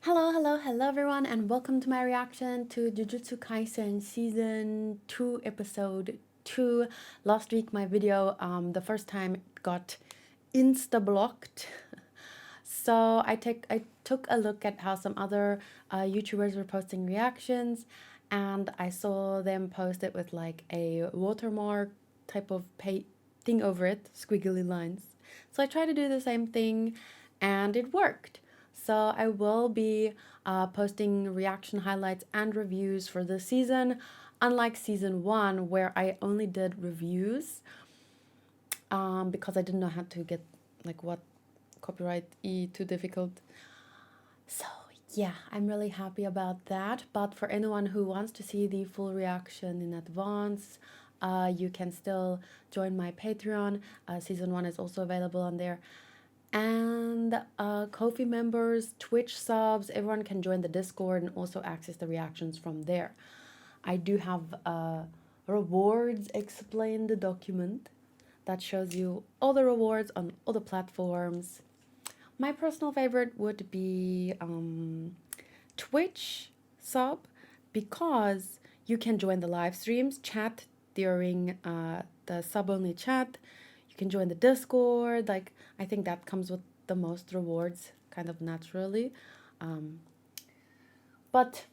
Hello everyone, and welcome to my reaction to Jujutsu Kaisen Season 2, Episode 2. Last week, my video, the first time, got insta-blocked. So I took a look at how some other YouTubers were posting reactions, and I saw them post it with like a watermark type of thing over it, squiggly lines. So I tried to do the same thing, and it worked. So I will be posting reaction highlights and reviews for this season, unlike season 1 where I only did reviews because I didn't know how to get like what copyright too difficult. So yeah, I'm really happy about that. But for anyone who wants to see the full reaction in advance, you can still join my Patreon. Season 1 is also available on there. And Ko-fi members, Twitch subs, everyone can join the Discord and also access the reactions from there. I do have rewards explained document that shows you all the rewards on all the platforms. My personal favorite would be Twitch sub, because you can join the live streams, chat during the sub-only chat. You can join the Discord. Like, I think that comes with the most rewards, kind of naturally. But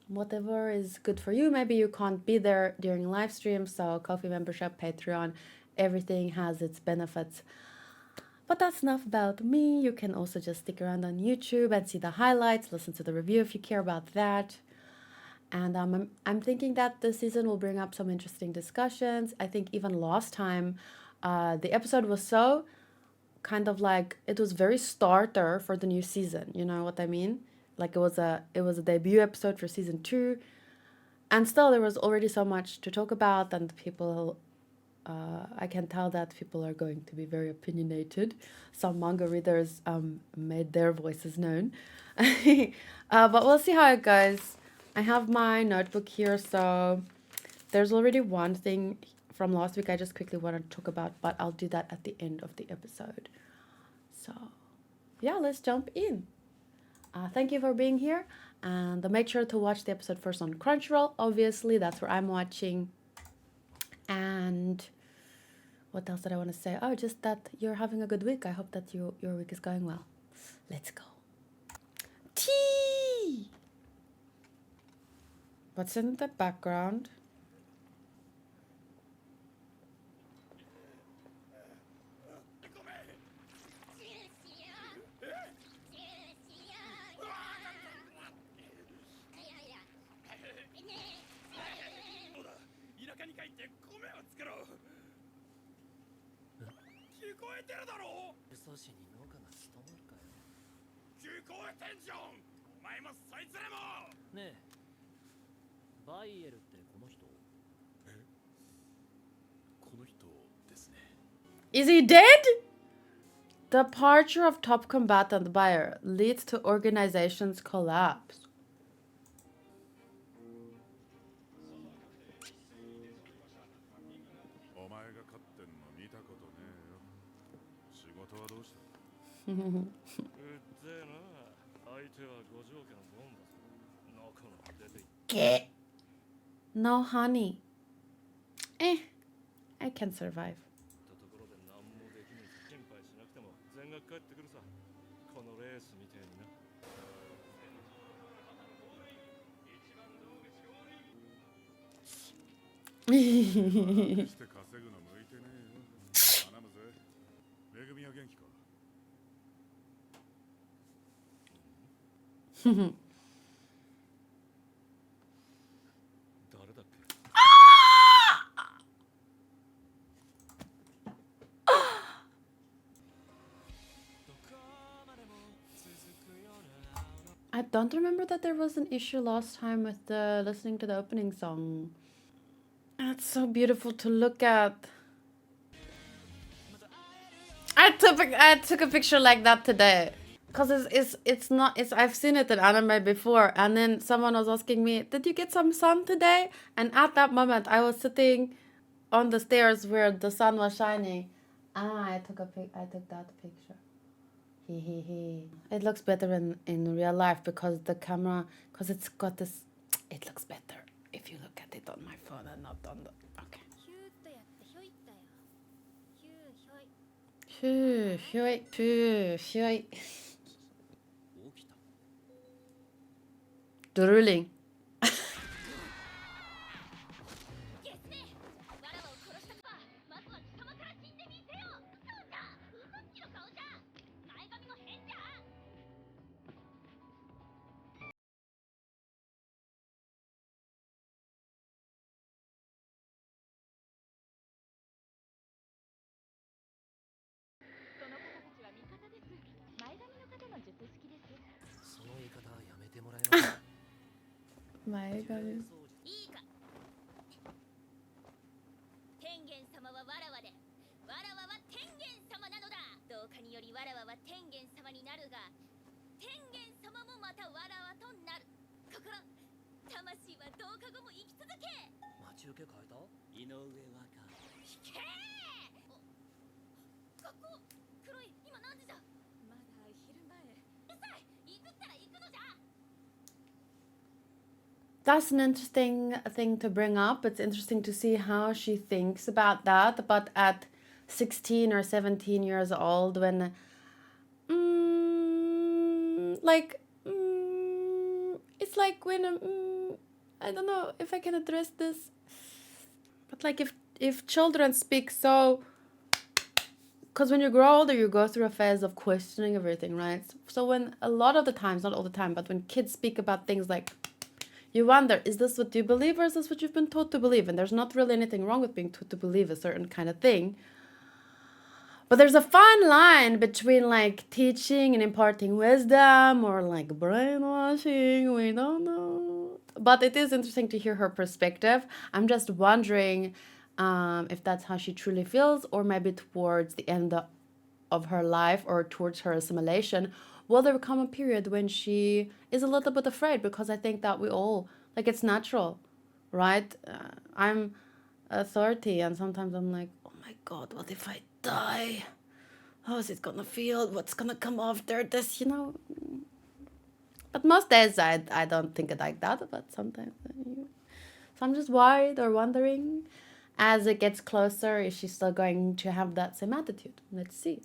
whatever is good for you. Maybe you can't be there during live stream, so Ko-fi membership, Patreon, everything has its benefits. But that's enough about me. You can also just stick around on YouTube and see the highlights, listen to the review if you care about that. And I'm thinking that this season will bring up some interesting discussions. I think even last time, the episode was so kind of like, it was very starter for the new season. You know what I mean? Like it was a debut episode for season 2, and still there was already so much to talk about, and people. I can tell that people are going to be very opinionated. Some manga readers made their voices known. But we'll see how it goes. I have my notebook here, so there's already one thing from last week I just quickly want to talk about, but I'll do that at the end of the episode. So, yeah, let's jump in. Thank you for being here, and make sure to watch the episode first on Crunchyroll. Obviously, that's where I'm watching. And what else did I want to say? Oh, just that you're having a good week. I hope that your week is going well. Let's go. Tea! What's in the background? Is he dead? Departure of top combatant buyer leads to organization's collapse. No honey. I can survive. I don't remember that there was an issue last time with the listening to the opening song. It's so beautiful to look at. I took a picture like that today. Cause it's I've seen it in anime before, and then someone was asking me, did you get some sun today? And at that moment I was sitting on the stairs where the sun was shining. I took that picture. It looks better in real life because the camera, because it's got this, it looks better if you look at it on my phone and not on the, okay. Drooling. My God. 'That's an interesting thing to bring up. It's interesting to see how she thinks about that. But at 16 or 17 years old, when, it's like when, I don't know if I can address this, but like if children speak so, because when you grow older, you go through a phase of questioning everything, right? So when a lot of the times, not all the time, but when kids speak about things like, you wonder, is this what you believe or is this what you've been taught to believe? And there's not really anything wrong with being taught to believe a certain kind of thing. But there's a fine line between like teaching and imparting wisdom or like brainwashing. We don't know. But it is interesting to hear her perspective. I'm just wondering if that's how she truly feels, or maybe towards the end of her life or towards her assimilation, will there come a period when she is a little bit afraid? Because I think that we all, like, it's natural, right? I'm 30 and sometimes I'm like, oh my God, what if I die? How is it gonna feel? What's gonna come after this, you know? But most days I don't think it like that, but sometimes so I'm just worried or wondering as it gets closer, is she still going to have that same attitude? Let's see.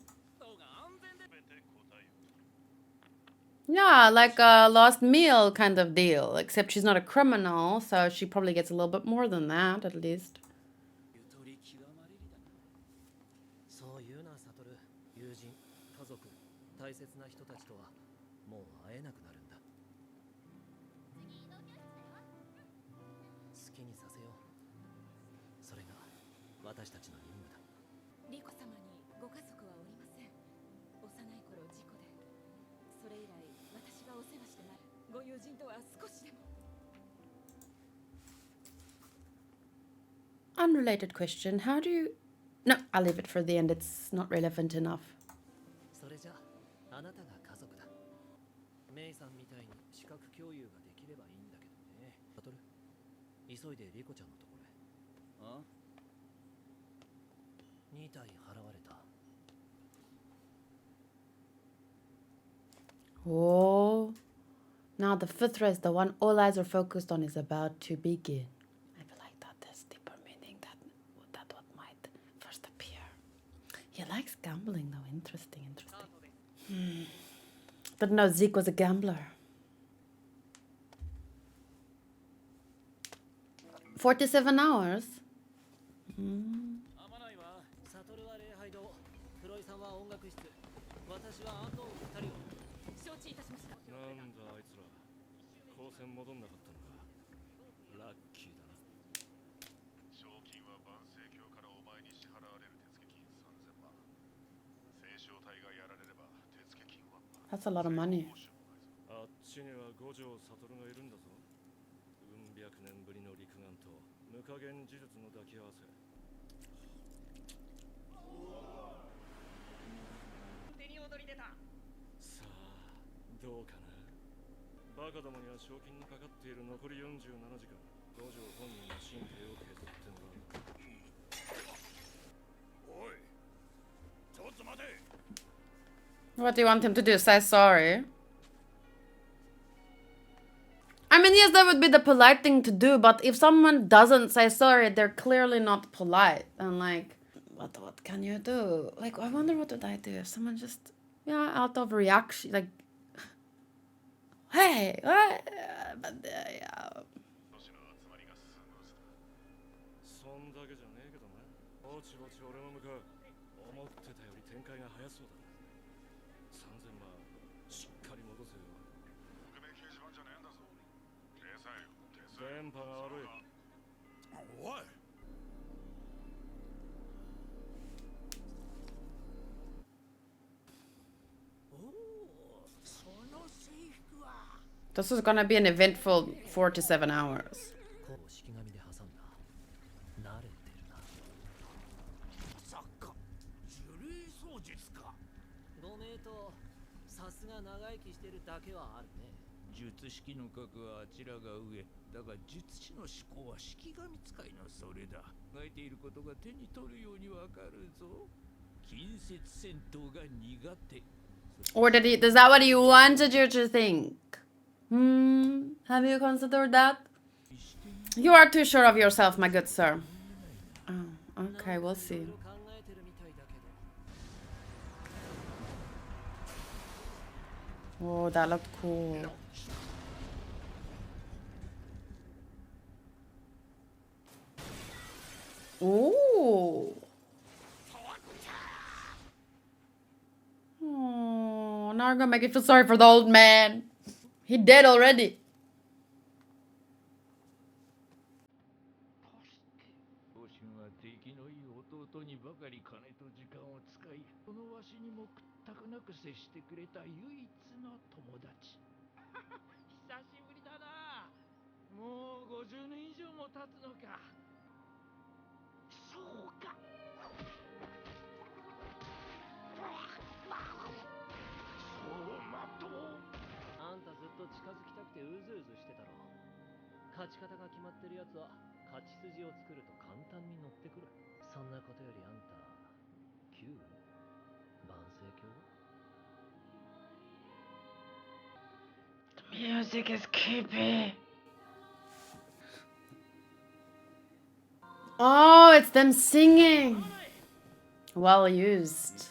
Yeah, like a lost meal kind of deal, except she's not a criminal, so she probably gets a little bit more than that, at least. Unrelated question. How do you... No, I'll leave it for the end. It's not relevant enough. Oh, now the fifth race, the one all eyes are focused on, is about to begin. I feel like that there's deeper meaning that what might first appear. He likes gambling though. Interesting. Didn't know Zeke was a gambler. 47 hours? Mm. That's a lot of money. What do you want him to do? Say sorry? I mean, yes, that would be the polite thing to do, but if someone doesn't say sorry, they're clearly not polite. And like, what can you do? Like, I wonder what would I do if someone just, yeah, out of reaction, like, hey, what? But yeah. This is gonna be an eventful 4 to 7 hours. Or is that what you wanted you to think? Have you considered that? You are too sure of yourself, my good sir. Oh, okay, we'll see. Oh, that looked cool. Ooh. Oh, now I'm gonna make you feel sorry for the old man. He dead already. The music is creepy. Oh, it's them singing. Well used.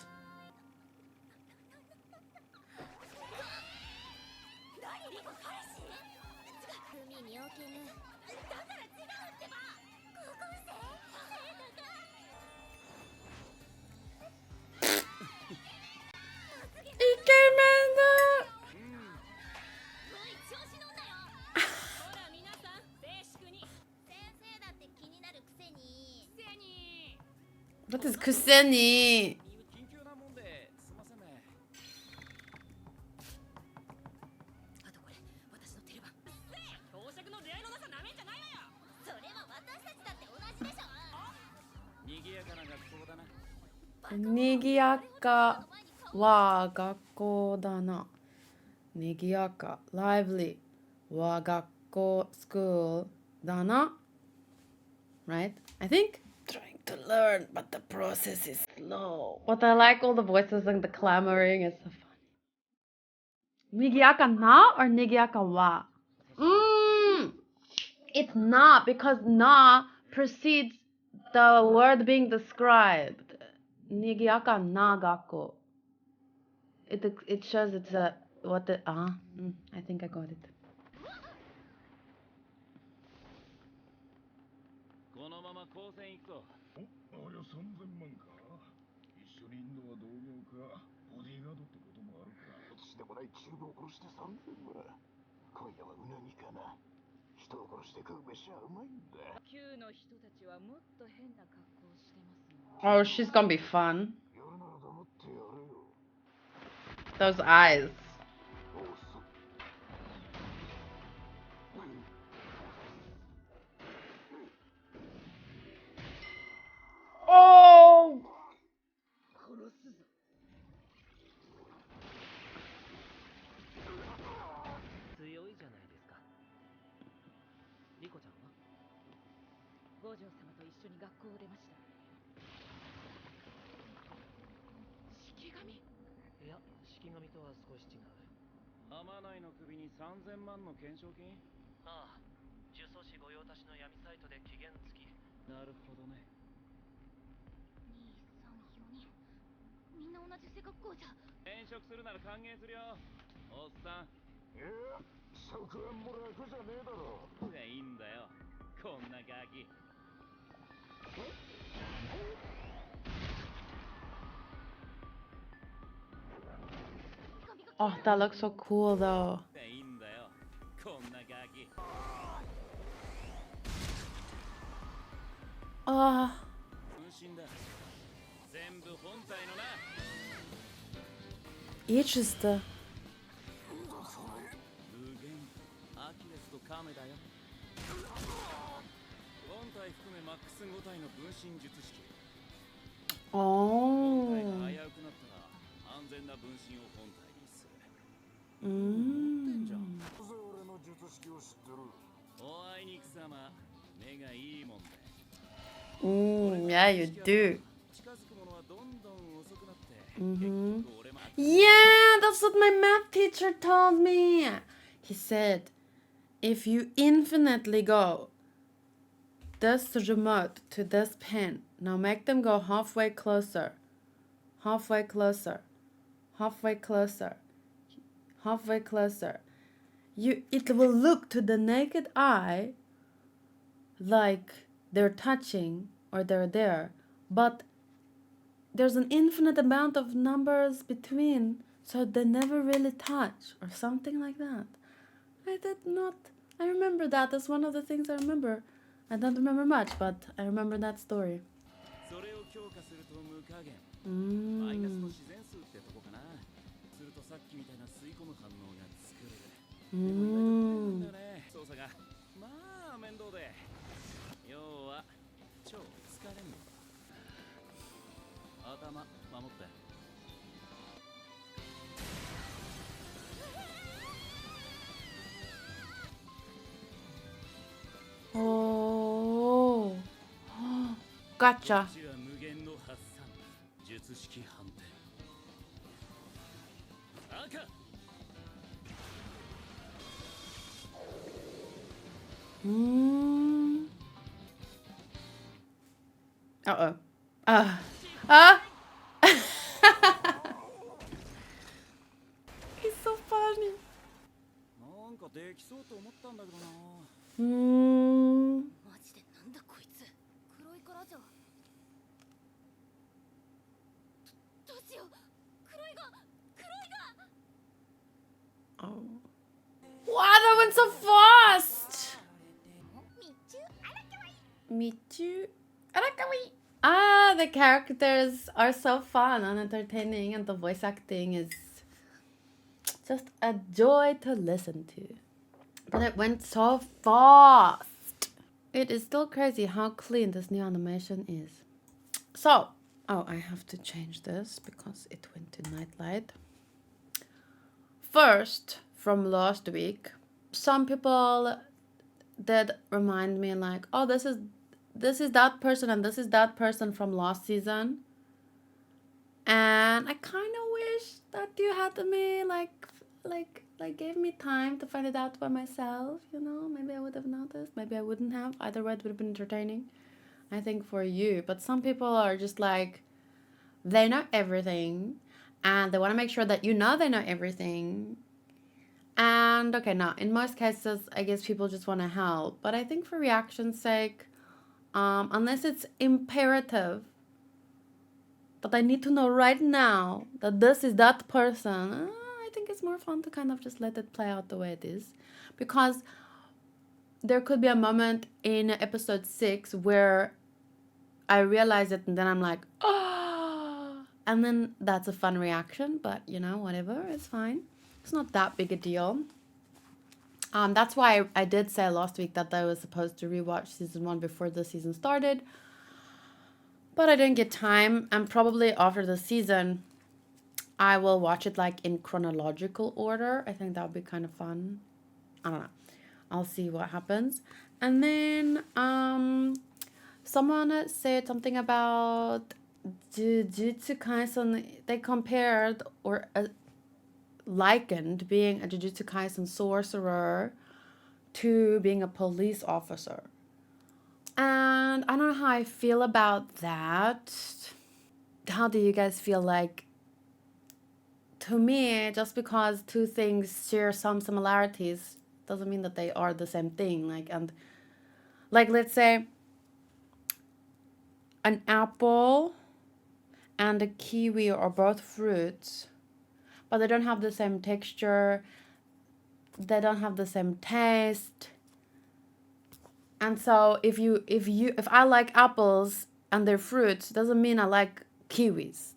What is kuseni? Nigiyaka wa gakko da na. Nigiyaka, lively, wa gakko, school da na. Right? I think. Trying to learn, but the process is slow. But I like all the voices and the clamoring. It's so fun. Nigiyaka na or nigiyaka wa? It's not, because na precedes the word being described. Nigiyaka na gakko. It shows it's a what the I think I got it. Oh, she's gonna be fun. Those eyes. Oh! 紙とは少し違う。天内の首に3000万の懸賞金。ああ、呪詛師御用達の闇サイトで期限付き。なるほどね。2、3、4人。みんな同じ背格好じゃ。転職するなら歓迎するよ、おっさん。いや、職案も楽じゃねえだろ。いいんだよ、こんなガキ。Oh, that looks so cool though. いいんだよ、こんなガキ。Ah, 分身だ。全部本体のな。each is the. 無限、アキレスとカメだよ。本体含めマックス5体の分身術式。本体 Oh. が危うくなったら安全な分身を本体にする。Mm. 俺の術式を知ってる。おあいにくさま、目がいいもんで。Yeah, you do. 近づくものはどんどん遅くなって。 Yeah, that's what my math teacher told me. He said, if you infinitely go this remote to this pin, now make them go halfway closer, halfway closer, halfway closer, halfway closer. It will look to the naked eye like they're touching or they're there, but there's an infinite amount of numbers between, so they never really touch or something like that. I remember that. That's one of the things I remember. I don't remember much, but I remember that story. それを強化すると無加減。 Mm. マイナスの自然数ってとこかな。するとさっきみたいな吸い込む反応が作れる。でも意外と大変なんだよね、操作が。まあ面倒で。要は超疲れんの。頭守って。Oh. Gotcha. こっちは無限の発散。術式反転。赤。Uh-oh. Ah! He's so funny. なんかできそうと思ったんだけどな。マジでなんだこいつ。黒いからじゃ。どうしよう。黒いが。Oh. Wow, that went so fast! みっちゅ Arakawi. Ah, the characters are so fun and entertaining, and the voice acting is just a joy to listen to. But it went so fast. It is still crazy how clean this new animation is. So, oh, I have to change this because it went to nightlight. First, from last week, some people did remind me like, oh, this is that person and this is that person from last season. And I kind of wish that you had me like gave me time to find it out by myself, you know. Maybe I would have noticed, maybe I wouldn't have. Either way, it would have been entertaining, I think, for you. But some people are just like, they know everything and they want to make sure that you know they know everything. And okay, now in most cases, I guess people just want to help. But I think for reaction's sake, unless it's imperative that I need to know right now that this is that person, I think it's more fun to kind of just let it play out the way it is. Because there could be a moment in episode 6 where I realize it and then I'm like, oh, and then that's a fun reaction, but you know, whatever, it's fine. It's not that big a deal. That's why I did say last week that I was supposed to rewatch season 1 before the season started. But I didn't get time, and probably after the season, I will watch it like in chronological order. I think that would be kind of fun. I don't know. I'll see what happens. And then someone said something about JUJUTSU KAISEN. They compared, or likened being a Jujutsu Kaisen sorcerer to being a police officer. And I don't know how I feel about that. How do you guys feel? Like, to me, just because two things share some similarities doesn't mean that they are the same thing. Like let's say an apple and a kiwi are both fruits, but they don't have the same texture, they don't have the same taste. And so if I like apples and they're fruits, doesn't mean I like kiwis.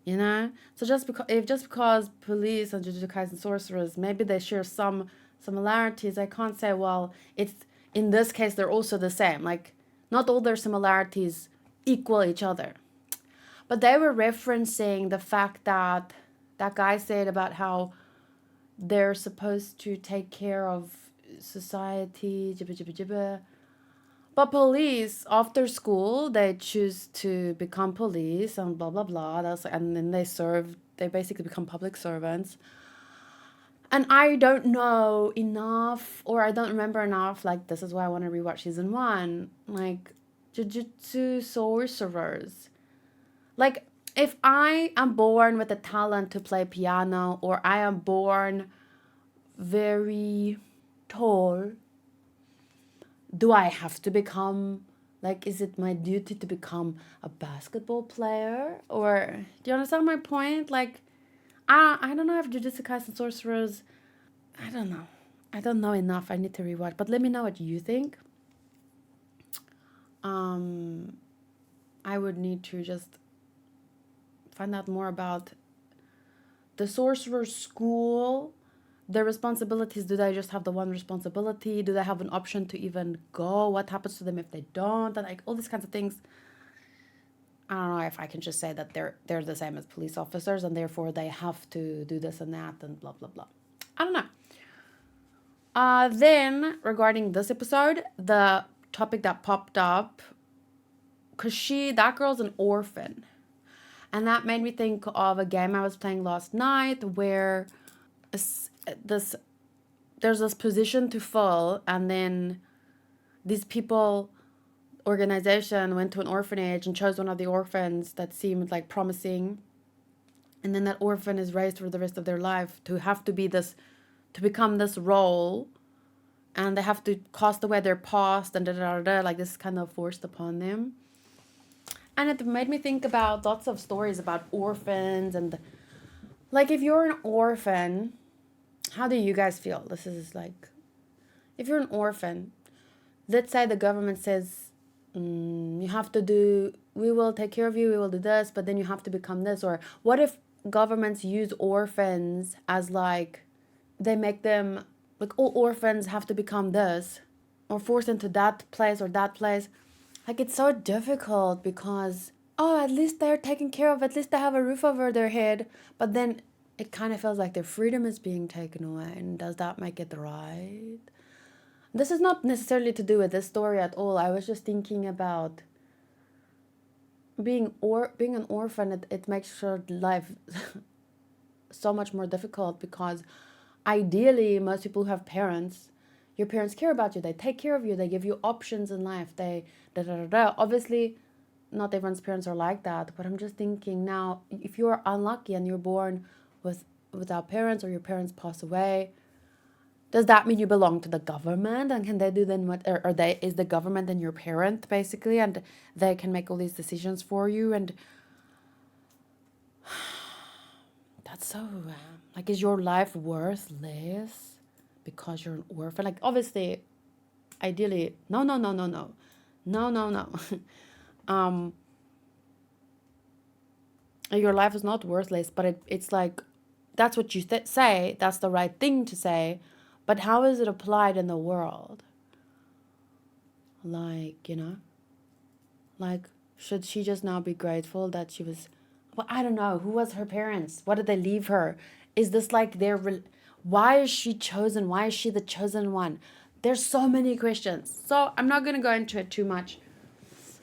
You know? So just because police and Jujutsu Kaisen sorcerers, maybe they share some similarities, I can't say, well, it's in this case they're also the same. Like, not all their similarities equal each other. But they were referencing the fact that that guy said about how they're supposed to take care of society, jibba jibba jibba. But police, after school, they choose to become police and blah, blah, blah. And then they basically become public servants. And I don't know enough, or I don't remember enough, like, this is why I want to rewatch season 1, like, Jujutsu sorcerers. Like, if I am born with the talent to play piano, or I am born very tall, do I have to become, like, is it my duty to become a basketball player? Or, do you understand my point? Like, I don't know if Jujutsu Kaisen sorcerers, I don't know. I don't know enough. I need to rewatch. But let me know what you think. I would need to just find out more about the sorcerer school, their responsibilities. Do they just have the one responsibility? Do they have an option to even go? What happens to them if they don't? And like all these kinds of things. I don't know if I can just say that they're the same as police officers and therefore they have to do this and that and blah, blah, blah. I don't know. Then, regarding this episode, the topic that popped up, because that girl's an orphan. And that made me think of a game I was playing last night where there's this position to fill, and then these organization went to an orphanage and chose one of the orphans that seemed like promising. And then that orphan is raised for the rest of their life to have to be this, to become this role, and they have to cast away their past and like this is kind of forced upon them. And it made me think about lots of stories about orphans and like if you're an orphan, how do you guys feel? This is like, if you're an orphan, let's say the government says, you have to do, we will take care of you, we will do this, but then you have to become this. Or what if governments use orphans as like, they make them, like all orphans have to become this, or forced into that place or that place. Like it's so difficult because, oh, at least they're taken care of, at least they have a roof over their head. But then it kind of feels like their freedom is being taken away. And does that make it right? This is not necessarily to do with this story at all. I was just thinking about being an orphan. It makes your life so much more difficult because ideally most people who have parents, your parents care about you, they take care of you, they give you options in life, they obviously not everyone's parents are like that, but I'm just thinking now, if you're unlucky and you're born without parents, or your parents pass away, does that mean you belong to the government? And can they do then what, or is the government then your parent basically, and they can make all these decisions for you? And that's so like, is your life worth less because you're an orphan? Like obviously, ideally, no. Your life is not worthless, but it's like, that's what you say, that's the right thing to say, but how is it applied in the world? Like, you know, like, should she just now be grateful that she was, well, I don't know, who was her parents? What did they leave her? Is this like why is she chosen? Why is she the chosen one? There's so many questions. So I'm not going to go into it too much.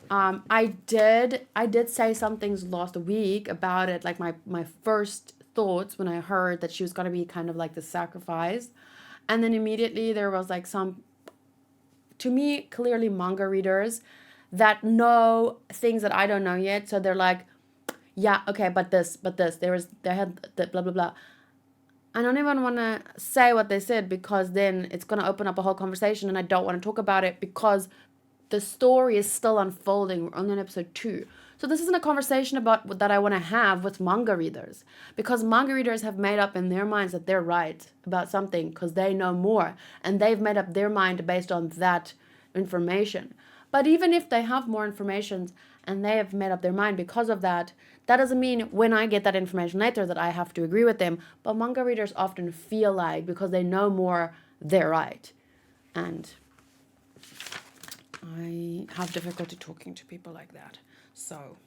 I did say some things last week about it, like my first thoughts when I heard that she was gonna be kind of like the sacrifice. And then immediately there was like some, to me, clearly manga readers that know things that I don't know yet. So they're like, yeah, okay, but this, they had the blah, blah, blah. I don't even want to say what they said because then it's going to open up a whole conversation and I don't want to talk about it because the story is still unfolding. We're only on episode 2. So this isn't a conversation about that I want to have with manga readers because manga readers have made up in their minds that they're right about something because they know more and they've made up their mind based on that information. But even if they have more information and they have made up their mind because of that, that doesn't mean when I get that information later that I have to agree with them. But manga readers often feel like because they know more, they're right. And I have difficulty talking to people like that. So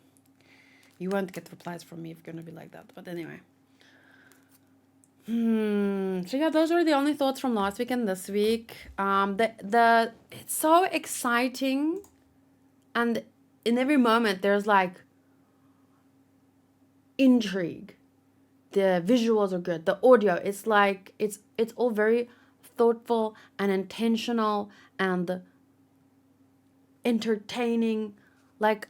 you won't get replies from me if you're going to be like that. But anyway. So yeah, those are the only thoughts from last week and this week. It's so exciting. And in every moment there's like intrigue. The visuals are good. The audio, it's like it's all very thoughtful and intentional and entertaining. Like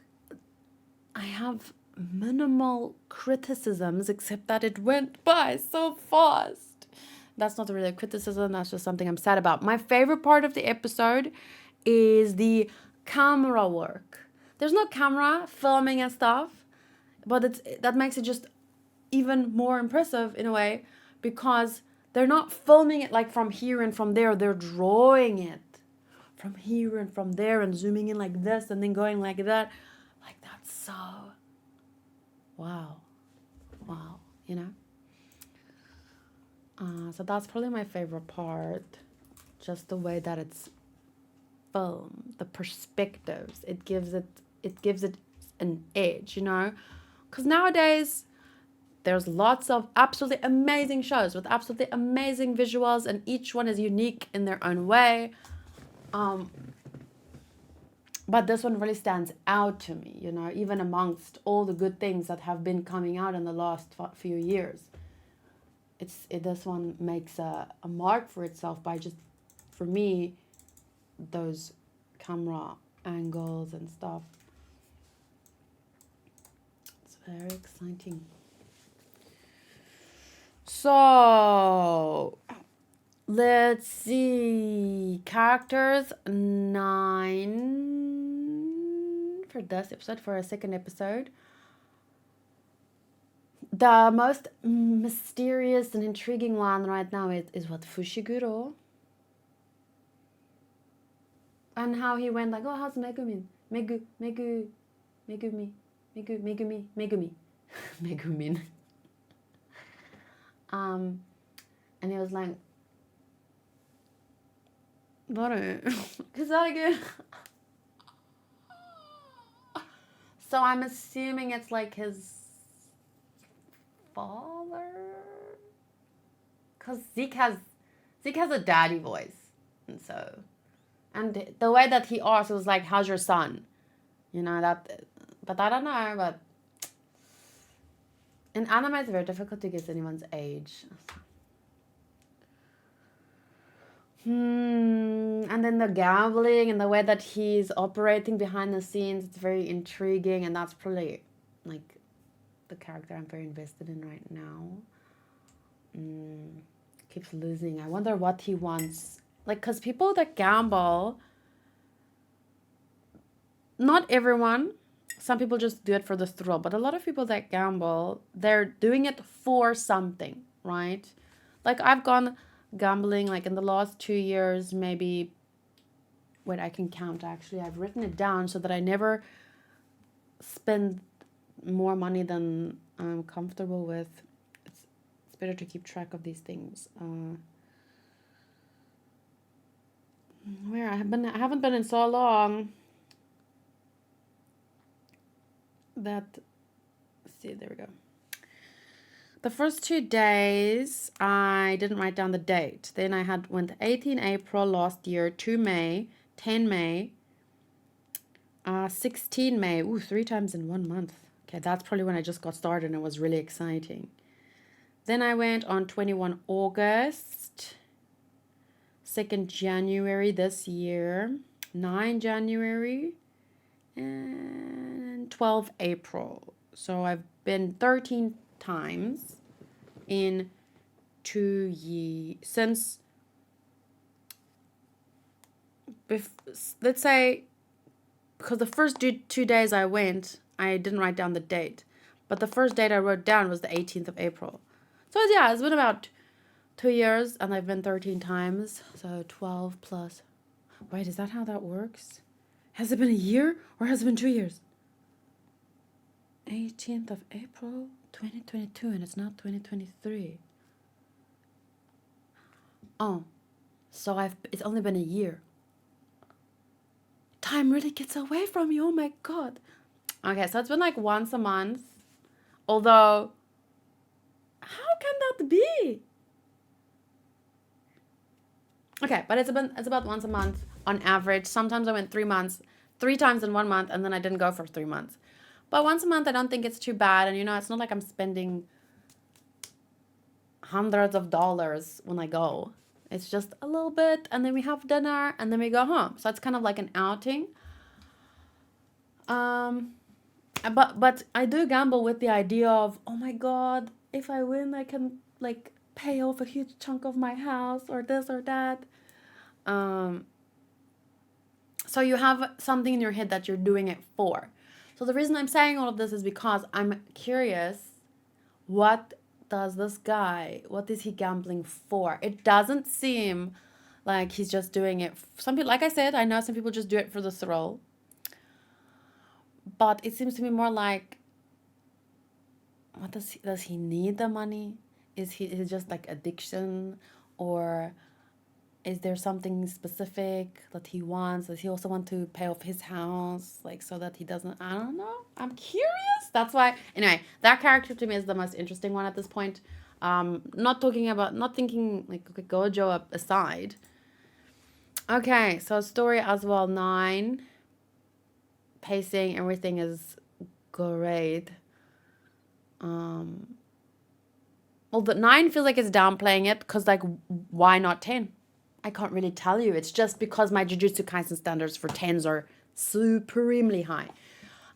I have minimal criticisms except that it went by so fast. That's not really a criticism, that's just something I'm sad about. My favorite part of the episode is the camera work. There's no camera filming and stuff, but that makes it just even more impressive in a way because they're not filming it like from here and from there. They're drawing it from here and from there and zooming in like this and then going like that. Like that's so wow, you know. So that's probably my favorite part, just the way that it's filmed, the perspectives. It gives it an edge, you know, because nowadays there's lots of absolutely amazing shows with absolutely amazing visuals and each one is unique in their own way. But this one really stands out to me, you know, even amongst all the good things that have been coming out in the last few years. This one makes a mark for itself by just, for me, those camera angles and stuff. It's very exciting. So let's see. Characters 9 for this episode, for a second episode. The most mysterious and intriguing one right now is what, Fushiguro? And how he went like, oh, how's Megumin? Megumi. Megumin. And he was like, what? Is that again? So I'm assuming it's like his father, because Zeke has a daddy voice, and so, and the way that he asked was like, how's your son, you know, that, but I don't know, but in anime it's very difficult to guess anyone's age. And then the gambling and the way that he's operating behind the scenes, it's very intriguing, and that's probably like the character I'm very invested in right now. Keeps losing. I wonder what he wants. Like, because people that gamble, not everyone, some people just do it for the thrill, but a lot of people that gamble, they're doing it for something, right? Like, I've gone gambling like in the last 2 years, maybe, wait, I can count actually. I've written it down so that I never spend more money than I'm comfortable with. It's better to keep track of these things. Where I haven't been in so long that, let's see, there we go. The first 2 days I didn't write down the date. Then I went 18 April last year, 2 May, 10 May, 16 May. Ooh, 3 times in 1 month. Okay, that's probably when I just got started and it was really exciting. Then I went on 21 August, 2nd January this year, 9 January, and 12 April. So I've been 13 times in 2 years since, let's say, because the first 2 days I went, I didn't write down the date, but the first date I wrote down was the 18th of April. So yeah, it's been about 2 years, and I've been 13 times, so 12 plus. Wait, is that how that works? Has it been a year, or has it been 2 years? 18th of April, 2022, and it's not 2023. Oh, so it's only been a year. Time really gets away from you, oh my god. Okay, so it's been like once a month, although, how can that be? Okay, but it's about once a month on average. Sometimes I went 3 months, 3 times in 1 month, and then I didn't go for 3 months. But once a month, I don't think it's too bad. And it's not like I'm spending hundreds of dollars when I go. It's just a little bit, and then we have dinner, and then we go home. So it's kind of like an outing. But I do gamble with the idea of, oh my god, if I win, I can like pay off a huge chunk of my house or this or that. So you have something in your head that you're doing it for. So the reason I'm saying all of this is because I'm curious, what is he gambling for? It doesn't seem like he's just doing it. Some people, like I said, I know some people just do it for the thrill. But it seems to me more like, what does he need the money? Is it just like addiction, or is there something specific that he wants? Does he also want to pay off his house, like, so that he doesn't? I don't know. I'm curious. That's why. Anyway, that character to me is the most interesting one at this point. Not thinking like, okay, Gojo aside. Okay, so story as well, 9. Pacing, everything is great. Well, the 9 feels like it's downplaying it, because like, why not 10? I can't really tell you. It's just because my Jujutsu Kaisen standards for 10s are supremely high.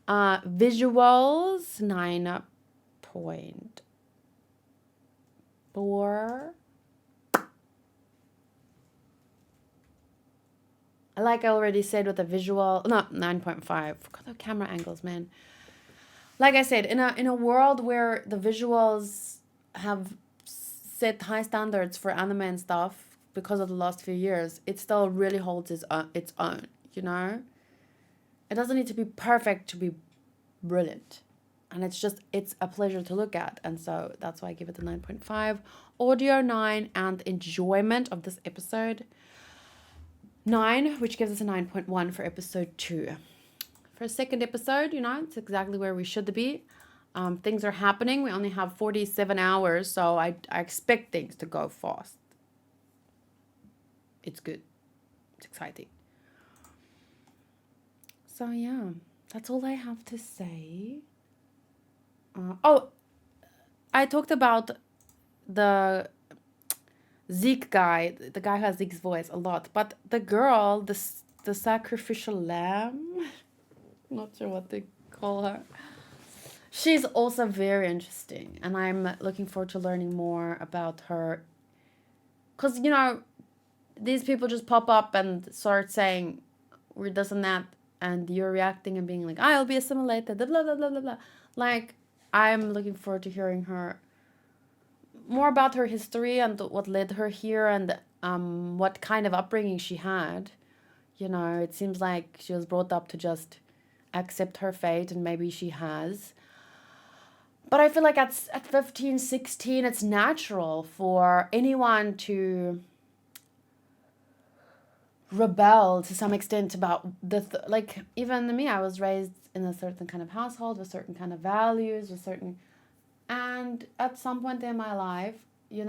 Visuals, 9.4. Like I already said with the visual, no, 9.5. Forgot the camera angles, man. Like I said, in a world where the visuals have set high standards for anime and stuff because of the last few years, it still really holds its own, It doesn't need to be perfect to be brilliant. And it's a pleasure to look at. And so that's why I give it a 9.5. Audio 9, and enjoyment of this episode 9, which gives us a 9.1 for episode 2. For a second episode, it's exactly where we should be. Things are happening. We only have 47 hours, so I expect things to go fast. It's good. It's exciting. So yeah, that's all I have to say. I talked about the Zeke guy, the guy who has Zeke's voice a lot, but the girl, the sacrificial lamb, not sure what they call her. She's also very interesting, and I'm looking forward to learning more about her. Because, these people just pop up and start saying, we're this and that, and you're reacting and being like, I'll be assimilated, blah, blah, blah, blah, blah. Like, I'm looking forward to hearing her more about her history and what led her here, and what kind of upbringing she had. It seems like she was brought up to just accept her fate, and maybe she has. But I feel like at 15, 16, it's natural for anyone to rebel to some extent about like, even me, I was raised in a certain kind of household with certain kind of values, and at some point in my life, you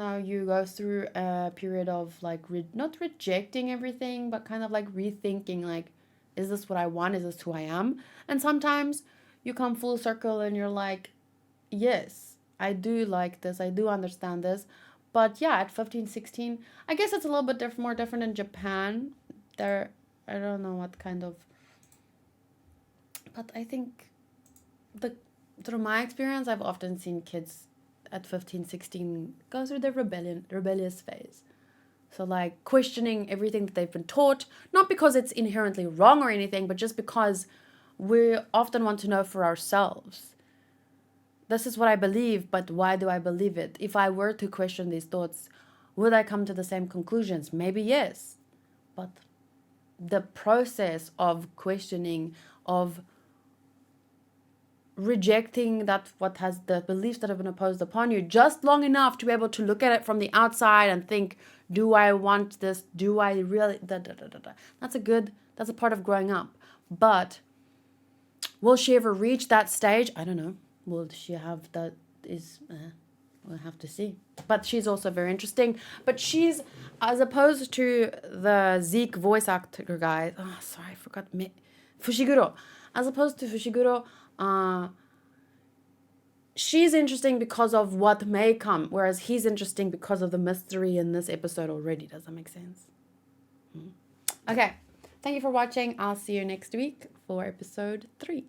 go through a period of like, not rejecting everything, but kind of like rethinking, like, is this what I want? Is this who I am? And sometimes you come full circle and you're like, yes, I do like this. I do understand this. But yeah, at 15, 16, I guess it's a little bit more different in Japan. There, I don't know what kind of, but I think through my experience, I've often seen kids at 15, 16 go through the rebellious phase. So like questioning everything that they've been taught, not because it's inherently wrong or anything, but just because we often want to know for ourselves. This is what I believe, but why do I believe it? If I were to question these thoughts, would I come to the same conclusions? Maybe yes. But the process of questioning, of rejecting the beliefs that have been imposed upon you just long enough to be able to look at it from the outside and think, do I want this? Do I really? That's a part of growing up. But will she ever reach that stage? I don't know. Will she have that? We'll have to see. But she's also very interesting. But she's, as opposed to the Zeke voice actor guy. Oh, sorry, I forgot. Fushiguro. As opposed to Fushiguro, she's interesting because of what may come, whereas he's interesting because of the mystery in this episode already. Does that make sense? Okay. Thank you for watching. I'll see you next week for episode 3.